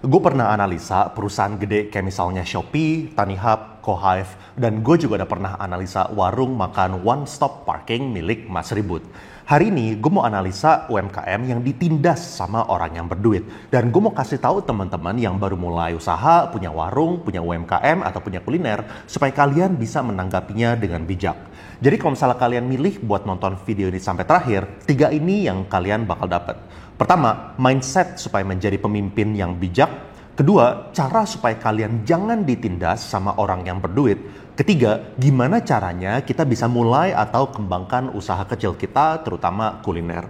Gue pernah analisa perusahaan gede kayak misalnya Shopee, Tanihub, Kohive, dan gue juga udah pernah analisa warung makan one stop parking milik Mas Ribut. Hari ini gue mau analisa UMKM yang ditindas sama orang yang berduit. Dan gue mau kasih tahu teman-teman yang baru mulai usaha, punya warung, punya UMKM, atau punya kuliner, supaya kalian bisa menanggapinya dengan bijak. Jadi kalau misalnya kalian milih buat nonton video ini sampai terakhir, 3 ini yang kalian bakal dapat. Pertama, mindset supaya menjadi pemimpin yang bijak. Kedua, cara supaya kalian jangan ditindas sama orang yang berduit. Ketiga, gimana caranya kita bisa mulai atau kembangkan usaha kecil kita, terutama kuliner.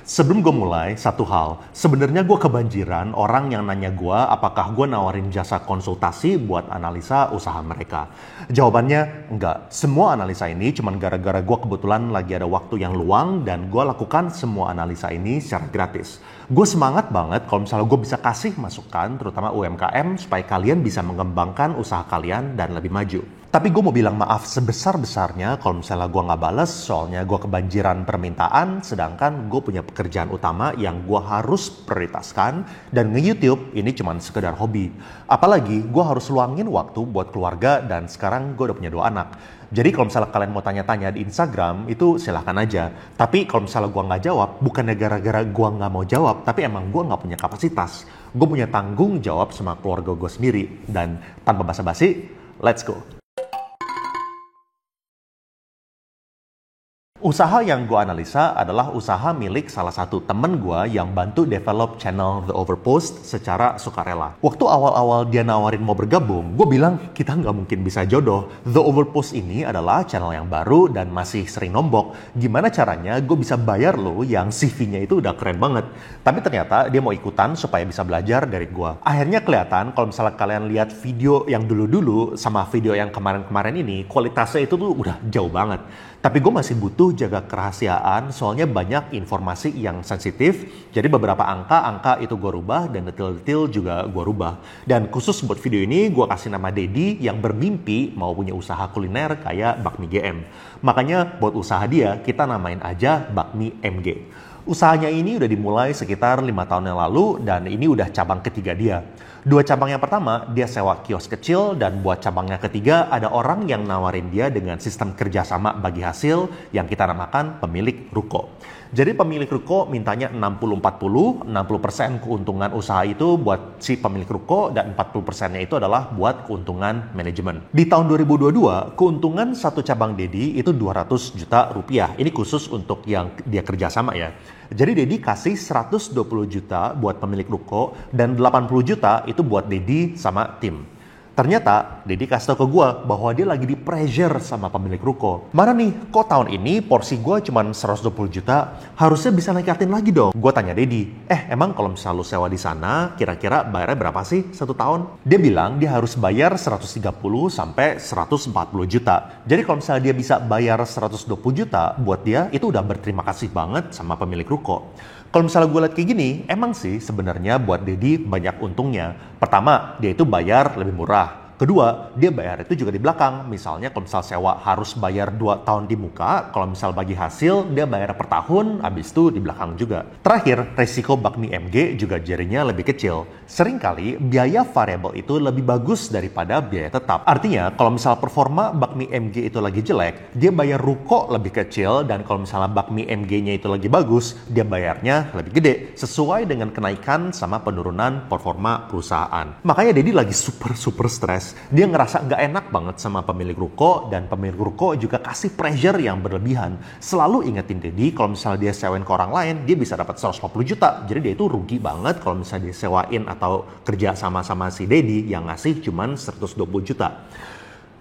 Sebelum gue mulai, satu hal. Sebenarnya gue kebanjiran orang yang nanya gue apakah gue nawarin jasa konsultasi buat analisa usaha mereka. Jawabannya, enggak. Semua analisa ini cuma gara-gara gue kebetulan lagi ada waktu yang luang dan gue lakukan semua analisa ini secara gratis. Gue semangat banget kalau misalnya gue bisa kasih masukan, terutama UMKM, supaya kalian bisa mengembangkan usaha kalian dan lebih maju. Tapi gue mau bilang maaf sebesar-besarnya kalau misalnya gue nggak bales, soalnya gue kebanjiran permintaan, sedangkan gue punya pekerjaan utama yang gue harus prioritaskan, dan nge-YouTube ini cuma sekedar hobi. Apalagi gue harus luangin waktu buat keluarga, dan sekarang gue udah punya 2 anak. Jadi kalau misalnya kalian mau tanya-tanya di Instagram, itu silahkan aja. Tapi kalau misalnya gue nggak jawab, bukannya gara-gara gue nggak mau jawab, tapi emang gue nggak punya kapasitas. Gue punya tanggung jawab sama keluarga gue sendiri. Dan tanpa basa-basi, let's go! Usaha yang gue analisa adalah usaha milik salah satu temen gue yang bantu develop channel The Overpost secara sukarela. Waktu awal-awal dia nawarin mau bergabung, gue bilang kita nggak mungkin bisa jodoh. The Overpost ini adalah channel yang baru dan masih sering nombok. Gimana caranya gue bisa bayar lo yang CV-nya itu udah keren banget. Tapi ternyata dia mau ikutan supaya bisa belajar dari gue. Akhirnya kelihatan kalau misalnya kalian lihat video yang dulu-dulu sama video yang kemarin-kemarin ini, kualitasnya itu tuh udah jauh banget. Tapi gue masih butuh jaga kerahasiaan, soalnya banyak informasi yang sensitif. Jadi beberapa angka itu gue rubah dan detail-detail juga gue rubah. Dan khusus buat video ini gue kasih nama Dedi yang bermimpi mau punya usaha kuliner kayak Bakmi GM. Makanya buat usaha dia kita namain aja Bakmi MG. Usahanya ini udah dimulai sekitar 5 tahun yang lalu dan ini udah cabang ketiga dia. 2 cabang yang pertama dia sewa kios kecil, dan buat cabang yang ketiga ada orang yang nawarin dia dengan sistem kerjasama bagi hasil yang kita namakan pemilik ruko. Jadi pemilik ruko mintanya 60-40, 60% keuntungan usaha itu buat si pemilik ruko dan 40%-nya itu adalah buat keuntungan manajemen. Di tahun 2022, keuntungan satu cabang Dedi itu 200 juta rupiah. Ini khusus untuk yang dia kerjasama ya. Jadi Dedi kasih 120 juta buat pemilik ruko dan 80 juta itu buat Dedi sama tim. Ternyata Dedi kasih tau ke gue bahwa dia lagi di pressure sama pemilik ruko. Mana nih, kok tahun ini porsi gue cuma 120 juta, harusnya bisa ningkatin lagi dong. Gue tanya Dedi, emang kalau misalnya lu sewa di sana, kira-kira bayarnya berapa sih 1 tahun? Dia bilang dia harus bayar 130 sampai 140 juta. Jadi kalau misalnya dia bisa bayar 120 juta, buat dia itu udah berterima kasih banget sama pemilik ruko. Kalau misalnya gue lihat kayak gini, emang sih sebenarnya buat Dedi banyak untungnya. Pertama, dia itu bayar lebih murah. Kedua, dia bayar itu juga di belakang. Misalnya kalau misal sewa harus bayar 2 tahun di muka, kalau misal bagi hasil dia bayar per tahun, habis itu di belakang juga. Terakhir, resiko Bakmi MG juga jadinya lebih kecil. Seringkali biaya variabel itu lebih bagus daripada biaya tetap. Artinya kalau misal performa Bakmi MG itu lagi jelek, dia bayar ruko lebih kecil, dan kalau misalnya Bakmi MG-nya itu lagi bagus, dia bayarnya lebih gede, sesuai dengan kenaikan sama penurunan performa perusahaan. Makanya Dedi lagi super stres. Dia ngerasa nggak enak banget sama pemilik ruko, dan pemilik ruko juga kasih pressure yang berlebihan. Selalu ingetin Dedi kalau misalnya dia sewain ke orang lain, dia bisa dapat 150 juta. Jadi dia itu rugi banget kalau misalnya dia sewain atau kerja sama si Dedi yang ngasih cuman 120 juta.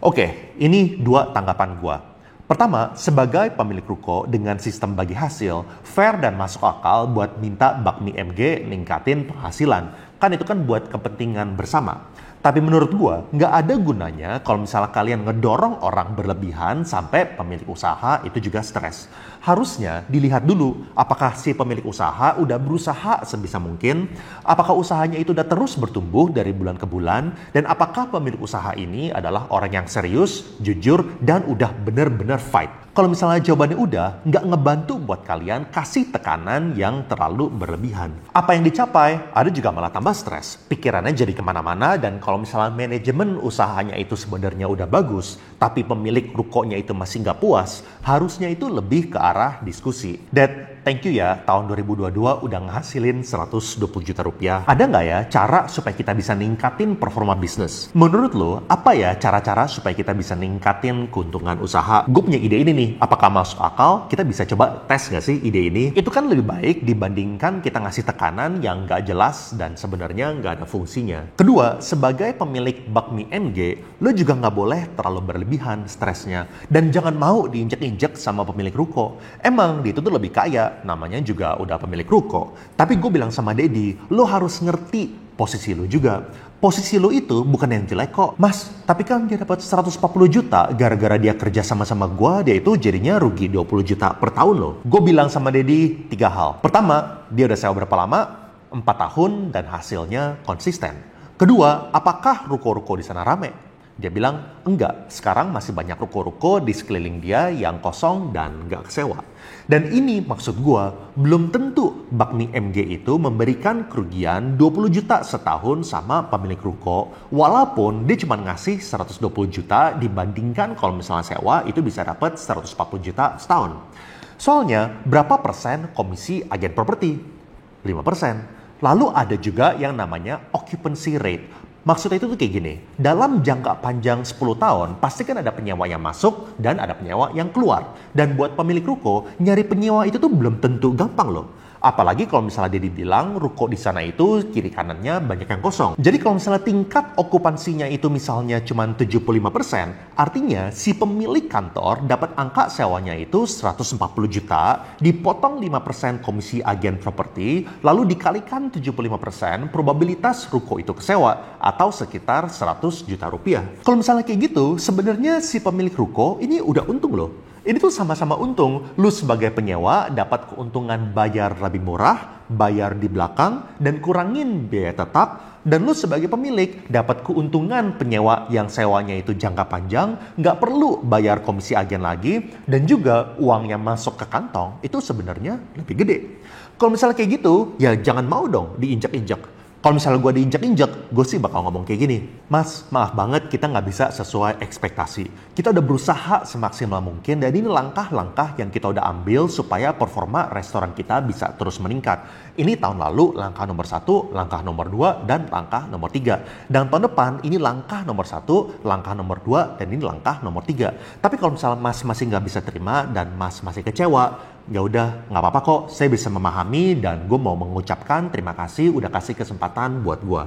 Oke, ini 2 tanggapan gua. Pertama, sebagai pemilik ruko dengan sistem bagi hasil, fair dan masuk akal buat minta Bakmi MG ningkatin penghasilan. Kan itu kan buat kepentingan bersama. Tapi menurut gue, nggak ada gunanya kalau misalnya kalian ngedorong orang berlebihan sampai pemilik usaha itu juga stres. Harusnya dilihat dulu apakah si pemilik usaha udah berusaha sebisa mungkin, apakah usahanya itu udah terus bertumbuh dari bulan ke bulan, dan apakah pemilik usaha ini adalah orang yang serius, jujur, dan udah bener-bener fight. Kalau misalnya jawabannya udah, nggak ngebantu buat kalian kasih tekanan yang terlalu berlebihan. Apa yang dicapai, ada juga malah tambah stres. Pikirannya jadi kemana-mana, dan kalau misalnya manajemen usahanya itu sebenarnya udah bagus, tapi pemilik rukonya itu masih nggak puas, harusnya itu lebih ke arah diskusi. Dad, thank you ya, tahun 2022 udah ngehasilin 120 juta rupiah. Ada nggak ya cara supaya kita bisa ningkatin performa bisnis? Menurut lo, apa ya cara-cara supaya kita bisa ningkatin keuntungan usaha? Gue punya ide ini nih. Apakah masuk akal? Kita bisa coba tes nggak sih ide ini? Itu kan lebih baik dibandingkan kita ngasih tekanan yang nggak jelas dan sebenarnya nggak ada fungsinya. Kedua, sebagai pemilik bakmi MG, lo juga nggak boleh terlalu berlebihan stresnya. Dan jangan mau diinjek-injek sama pemilik ruko. Emang dia itu tuh lebih kaya, namanya juga udah pemilik ruko. Tapi gue bilang sama Dedi, lo harus ngerti posisi lo juga. Posisi lo itu bukan yang jelek kok. Mas, tapi kan dia dapat 140 juta gara-gara dia kerja sama-sama gue, dia itu jadinya rugi 20 juta per tahun loh. Gue bilang sama Dedi 3 hal. Pertama, dia udah sewa berapa lama? 4 tahun dan hasilnya konsisten. Kedua, apakah ruko-ruko di sana rame? Dia bilang, enggak, sekarang masih banyak ruko-ruko di sekeliling dia yang kosong dan nggak kesewa. Dan ini maksud gue, belum tentu bakmi MG itu memberikan kerugian 20 juta setahun sama pemilik ruko, walaupun dia cuma ngasih 120 juta dibandingkan kalau misalnya sewa itu bisa dapat 140 juta setahun. Soalnya, berapa persen komisi agen properti? 5%. Lalu ada juga yang namanya occupancy rate. Maksudnya itu tuh kayak gini, dalam jangka panjang 10 tahun, pasti kan ada penyewa yang masuk dan ada penyewa yang keluar. Dan buat pemilik ruko, nyari penyewa itu tuh belum tentu gampang loh. Apalagi kalau misalnya dia dibilang ruko di sana itu kiri kanannya banyak yang kosong. Jadi kalau misalnya tingkat okupansinya itu misalnya cuma 75%, artinya si pemilik kantor dapat angka sewanya itu 140 juta, dipotong 5% komisi agen properti, lalu dikalikan 75% probabilitas ruko itu kesewa, atau sekitar 100 juta rupiah. Kalau misalnya kayak gitu, sebenarnya si pemilik ruko ini udah untung loh. Ini tuh sama-sama untung. Lu sebagai penyewa dapat keuntungan bayar lebih murah, bayar di belakang, dan kurangin biaya tetap. Dan lu sebagai pemilik dapat keuntungan penyewa yang sewanya itu jangka panjang, nggak perlu bayar komisi agen lagi, dan juga uang yang masuk ke kantong itu sebenarnya lebih gede. Kalau misalnya kayak gitu, ya jangan mau dong diinjak-injak. Kalau misalnya gue diinjek-injek, gue sih bakal ngomong kayak gini. Mas, maaf banget kita nggak bisa sesuai ekspektasi. Kita udah berusaha semaksimal mungkin dan ini langkah-langkah yang kita udah ambil supaya performa restoran kita bisa terus meningkat. Ini tahun lalu langkah nomor 1, langkah nomor 2, dan langkah nomor 3. Dan tahun depan ini langkah nomor 1, langkah nomor 2, dan ini langkah nomor 3. Tapi kalau misalnya Mas masih nggak bisa terima dan Mas masih kecewa, ya udah, nggak apa-apa kok. Saya bisa memahami dan gue mau mengucapkan terima kasih udah kasih kesempatan buat gue.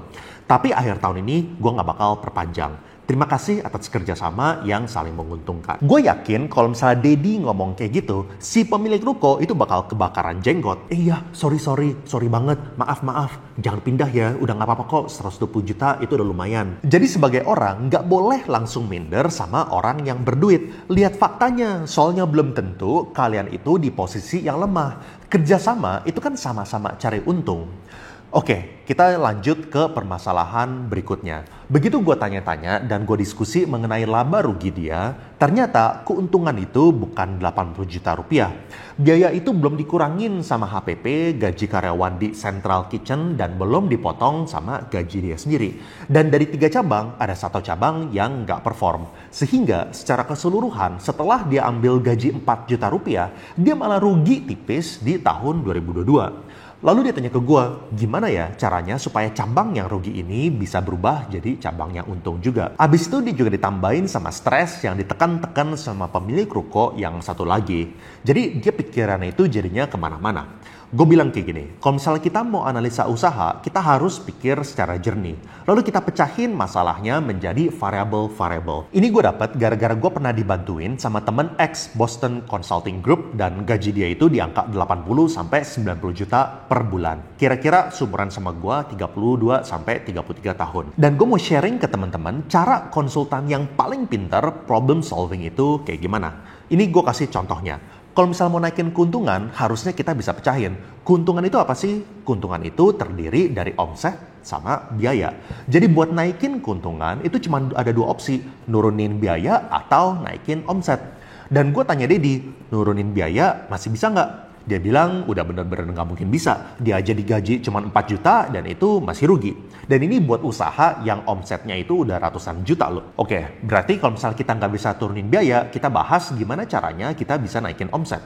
Tapi akhir tahun ini gue nggak bakal perpanjang. Terima kasih atas kerjasama yang saling menguntungkan. Gue yakin kalau misalnya Dedi ngomong kayak gitu, si pemilik ruko itu bakal kebakaran jenggot. Iya, sorry banget, maaf, jangan pindah ya, udah nggak apa-apa kok, 120 juta itu udah lumayan. Jadi sebagai orang, nggak boleh langsung minder sama orang yang berduit. Lihat faktanya, soalnya belum tentu kalian itu di posisi yang lemah. Kerjasama itu kan sama-sama cari untung. Oke, kita lanjut ke permasalahan berikutnya. Begitu gue tanya-tanya dan gue diskusi mengenai laba rugi dia, ternyata keuntungan itu bukan 80 juta rupiah. Biaya itu belum dikurangin sama HPP, gaji karyawan di Central Kitchen, dan belum dipotong sama gaji dia sendiri. Dan dari 3 cabang, ada 1 cabang yang nggak perform. Sehingga secara keseluruhan, setelah dia ambil gaji 4 juta rupiah, dia malah rugi tipis di tahun 2022. Lalu dia tanya ke gue, gimana ya caranya supaya cabang yang rugi ini bisa berubah jadi cabang yang untung juga. Abis itu dia juga ditambahin sama stres yang ditekan-tekan sama pemilik ruko yang satu lagi. Jadi dia pikirannya itu jadinya kemana-mana. Gue bilang kayak gini, kalau misalnya kita mau analisa usaha, kita harus pikir secara jernih. Lalu kita pecahin masalahnya menjadi variabel-variabel. Ini gue dapat gara-gara gue pernah dibantuin sama temen ex Boston Consulting Group dan gaji dia itu di angka 80 sampai 90 juta per bulan. Kira-kira sumuran sama gue 32 sampai 33 tahun. Dan gue mau sharing ke teman-teman cara konsultan yang paling pintar problem solving itu kayak gimana. Ini gue kasih contohnya. Kalau misalnya mau naikin keuntungan, harusnya kita bisa pecahin. Keuntungan itu apa sih? Keuntungan itu terdiri dari omset sama biaya. Jadi buat naikin keuntungan itu cuma ada dua opsi. Nurunin biaya atau naikin omset. Dan gue tanya Dedi, nurunin biaya masih bisa nggak? Dia bilang udah bener-bener nggak mungkin bisa. Dia aja digaji cuma 4 juta dan itu masih rugi. Dan ini buat usaha yang omsetnya itu udah ratusan juta loh. Oke, berarti kalau misalnya kita nggak bisa turunin biaya, kita bahas gimana caranya kita bisa naikin omset.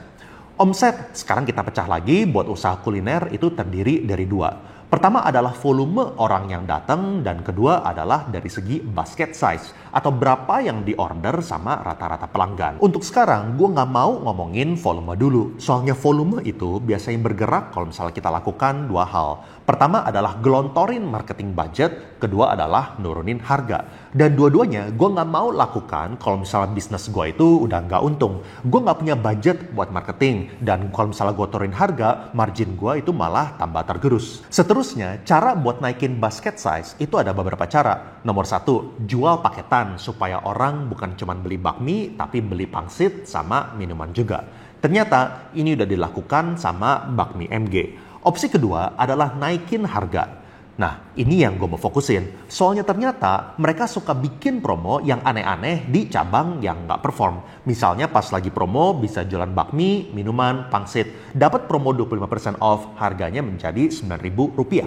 Omset, sekarang kita pecah lagi buat usaha kuliner itu terdiri dari dua. Pertama adalah volume orang yang datang dan kedua adalah dari segi basket size atau berapa yang diorder sama rata-rata pelanggan. Untuk sekarang gue nggak mau ngomongin volume dulu. Soalnya volume itu biasanya bergerak kalau misalnya kita lakukan dua hal. Pertama adalah gelontorin marketing budget, kedua adalah nurunin harga. Dan dua-duanya gue nggak mau lakukan kalau misalnya bisnis gue itu udah nggak untung. Gue nggak punya budget buat marketing dan kalau misalnya gue turunin harga, margin gue itu malah tambah tergerus. Seterusnya, cara buat naikin basket size itu ada beberapa cara. Nomor satu, jual paketan supaya orang bukan cuma beli bakmi tapi beli pangsit sama minuman juga. Ternyata ini udah dilakukan sama bakmi MG. Opsi kedua adalah naikin harga. Nah, ini yang gue mau fokusin. Soalnya ternyata mereka suka bikin promo yang aneh-aneh di cabang yang nggak perform. Misalnya pas lagi promo bisa jualan bakmi, minuman, pangsit. Dapat promo 25% off, harganya menjadi Rp9.000.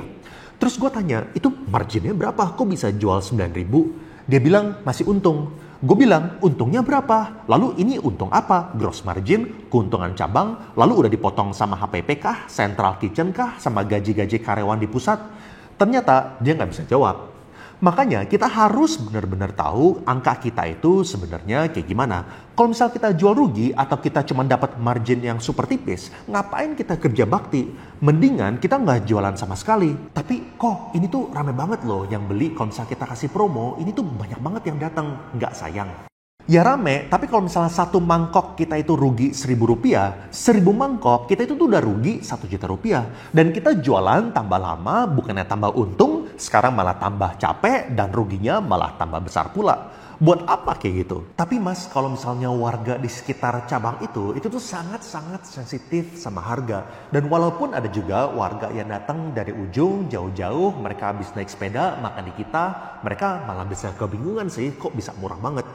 Terus gue tanya, itu marginnya berapa? Kok bisa jual 9.000? Dia bilang masih untung. Gue bilang, untungnya berapa? Lalu ini untung apa? Gross margin, keuntungan cabang, lalu udah dipotong sama HPP kah? Central kitchen kah? Sama gaji-gaji karyawan di pusat? Ternyata dia nggak bisa jawab. Makanya kita harus benar-benar tahu angka kita itu sebenarnya kayak gimana. Kalau misal kita jual rugi atau kita cuma dapat margin yang super tipis, ngapain kita kerja bakti? Mendingan kita nggak jualan sama sekali. Tapi kok ini tuh rame banget loh yang beli kalau misal kita kasih promo, ini tuh banyak banget yang datang. Nggak sayang. Ya rame, tapi kalau misalnya satu mangkok kita itu rugi Rp1.000, 1.000 mangkok kita itu tuh udah rugi Rp1.000.000. Dan kita jualan tambah lama, bukannya tambah untung, sekarang malah tambah capek dan ruginya malah tambah besar pula. Buat apa kayak gitu? Tapi mas, kalau misalnya warga di sekitar cabang itu tuh sangat-sangat sensitif sama harga. Dan walaupun ada juga warga yang datang dari ujung jauh-jauh, mereka habis naik sepeda, makan di kita, mereka malah bisa kebingungan sih, kok bisa murah banget.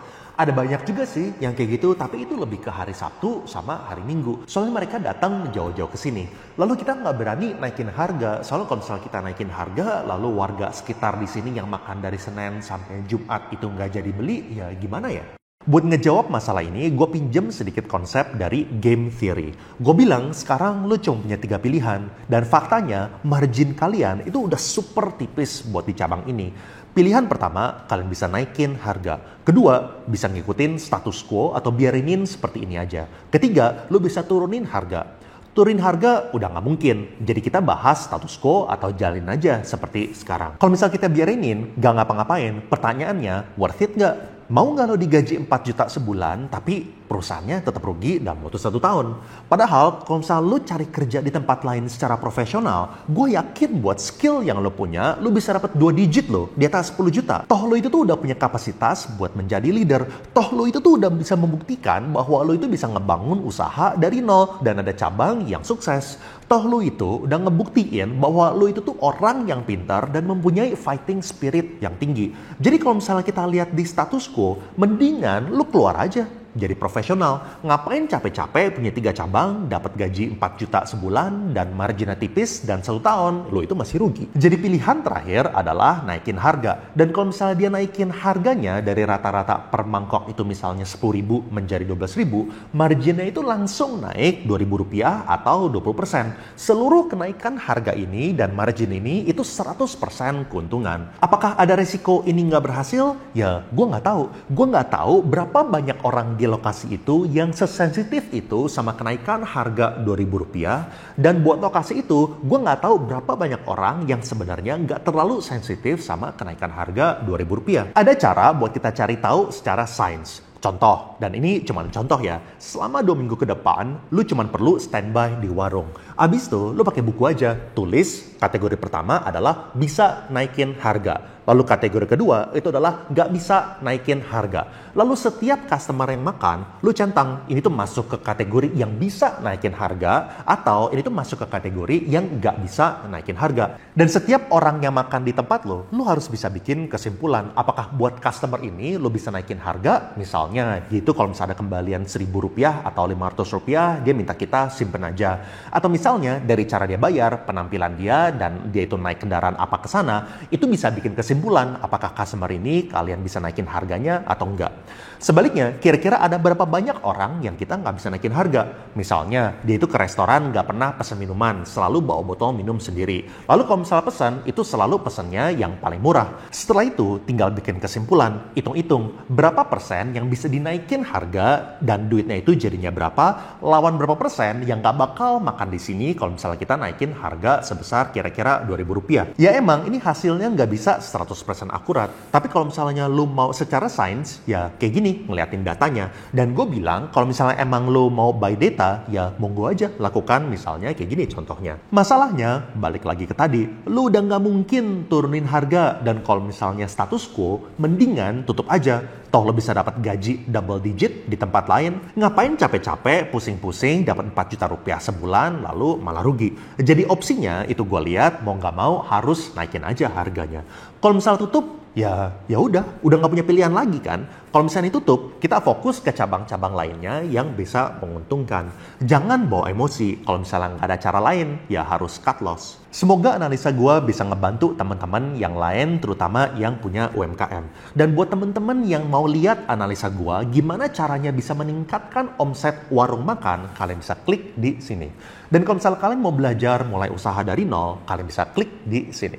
Ada banyak juga sih yang kayak gitu, tapi itu lebih ke hari Sabtu sama hari Minggu. Soalnya mereka datang jauh-jauh ke sini. Lalu kita nggak berani naikin harga. Soalnya kalau misalnya kita naikin harga, lalu warga sekitar di sini yang makan dari Senin sampai Jumat itu nggak jadi beli, ya gimana ya? Buat ngejawab masalah ini, gue pinjem sedikit konsep dari game theory. Gue bilang sekarang lo cuma punya 3 pilihan. Dan faktanya, margin kalian itu udah super tipis buat di cabang ini. Pilihan pertama, kalian bisa naikin harga. Kedua, bisa ngikutin status quo atau biarinin seperti ini aja. Ketiga, lo bisa turunin harga. Turunin harga udah nggak mungkin. Jadi kita bahas status quo atau jalin aja seperti sekarang. Kalau misal kita biarinin, nggak ngapa-ngapain, pertanyaannya, worth it nggak? Mau nggak lo digaji 4 juta sebulan, tapi perusahaannya tetap rugi dalam waktu 1 tahun? Padahal kalau misalnya lo cari kerja di tempat lain secara profesional, gue yakin buat skill yang lo punya, lo bisa dapat 2 digit lo, di atas 10 juta. Toh lo itu tuh udah punya kapasitas buat menjadi leader. Toh lo itu tuh udah bisa membuktikan bahwa lo itu bisa ngebangun usaha dari nol dan ada cabang yang sukses. Toh lo itu udah ngebuktiin bahwa lo itu tuh orang yang pintar dan mempunyai fighting spirit yang tinggi. Jadi kalau misalnya kita lihat di status quo, mendingan lo keluar aja jadi profesional. Ngapain capek-capek punya 3 cabang, dapat gaji 4 juta sebulan, dan marginnya tipis, dan 1 tahun, lo itu masih rugi. Jadi pilihan terakhir adalah naikin harga. Dan kalau misalnya dia naikin harganya dari rata-rata per mangkok itu misalnya 10.000 menjadi 12.000, marginnya itu langsung naik Rp2.000 atau 20%. Seluruh kenaikan harga ini dan margin ini itu 100% keuntungan. Apakah ada resiko ini nggak berhasil? Ya, gue nggak tahu. Gue nggak tahu berapa banyak orang di lokasi itu yang sesensitif itu sama kenaikan harga Rp2.000. Dan buat lokasi itu, gue nggak tahu berapa banyak orang yang sebenarnya nggak terlalu sensitif sama kenaikan harga Rp2.000. Ada cara buat kita cari tahu secara sains. Contoh, dan ini cuma contoh ya, selama 2 minggu ke depan, lu cuma perlu standby di warung. Abis itu, lu pakai buku aja, tulis kategori pertama adalah bisa naikin harga. Lalu kategori kedua itu adalah nggak bisa naikin harga. Lalu setiap customer yang makan, lu centang, ini tuh masuk ke kategori yang bisa naikin harga, atau ini tuh masuk ke kategori yang nggak bisa naikin harga. Dan setiap orang yang makan di tempat lu harus bisa bikin kesimpulan, apakah buat customer ini lu bisa naikin harga, misalnya gitu kalau misalnya ada kembalian Rp1.000 atau Rp500, dia minta kita simpen aja. Atau misalnya dari cara dia bayar, penampilan dia, dan dia itu naik kendaraan apa ke sana, itu bisa bikin kesimpulan apakah customer ini kalian bisa naikin harganya atau enggak. Sebaliknya, kira-kira ada berapa banyak orang yang kita nggak bisa naikin harga? Misalnya, dia itu ke restoran nggak pernah pesan minuman, selalu bawa botol minum sendiri. Lalu kalau misalnya pesan, itu selalu pesannya yang paling murah. Setelah itu, tinggal bikin kesimpulan, hitung-hitung berapa persen yang bisa dinaikin harga dan duitnya itu jadinya berapa, lawan berapa persen yang nggak bakal makan di sini kalau misalnya kita naikin harga sebesar kira-kira Rp2.000. Ya emang, ini hasilnya nggak bisa 100% akurat. Tapi kalau misalnya lu mau secara sains, ya kayak gini, ngeliatin datanya. Dan gue bilang, kalau misalnya emang lo mau buy data, ya monggo aja lakukan misalnya kayak gini contohnya. Masalahnya, balik lagi ke tadi, lo udah nggak mungkin turunin harga. Dan kalau misalnya status quo, mendingan tutup aja. Toh lo bisa dapat gaji double digit di tempat lain. Ngapain capek-capek, pusing-pusing, dapat 4 juta rupiah sebulan, lalu malah rugi. Jadi opsinya, itu gue lihat, mau nggak mau harus naikin aja harganya. Kalau misalnya tutup, ya udah nggak punya pilihan lagi kan. Kalau misalnya ditutup, kita fokus ke cabang-cabang lainnya yang bisa menguntungkan. Jangan bawa emosi. Kalau misalnya nggak ada cara lain, ya harus cut loss. Semoga analisa gue bisa ngebantu teman-teman yang lain, terutama yang punya UMKM. Dan buat teman-teman yang mau lihat analisa gue, gimana caranya bisa meningkatkan omset warung makan, kalian bisa klik di sini. Dan kalau misalnya kalian mau belajar mulai usaha dari nol, kalian bisa klik di sini.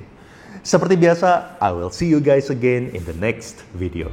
Seperti biasa, I will see you guys again in the next video.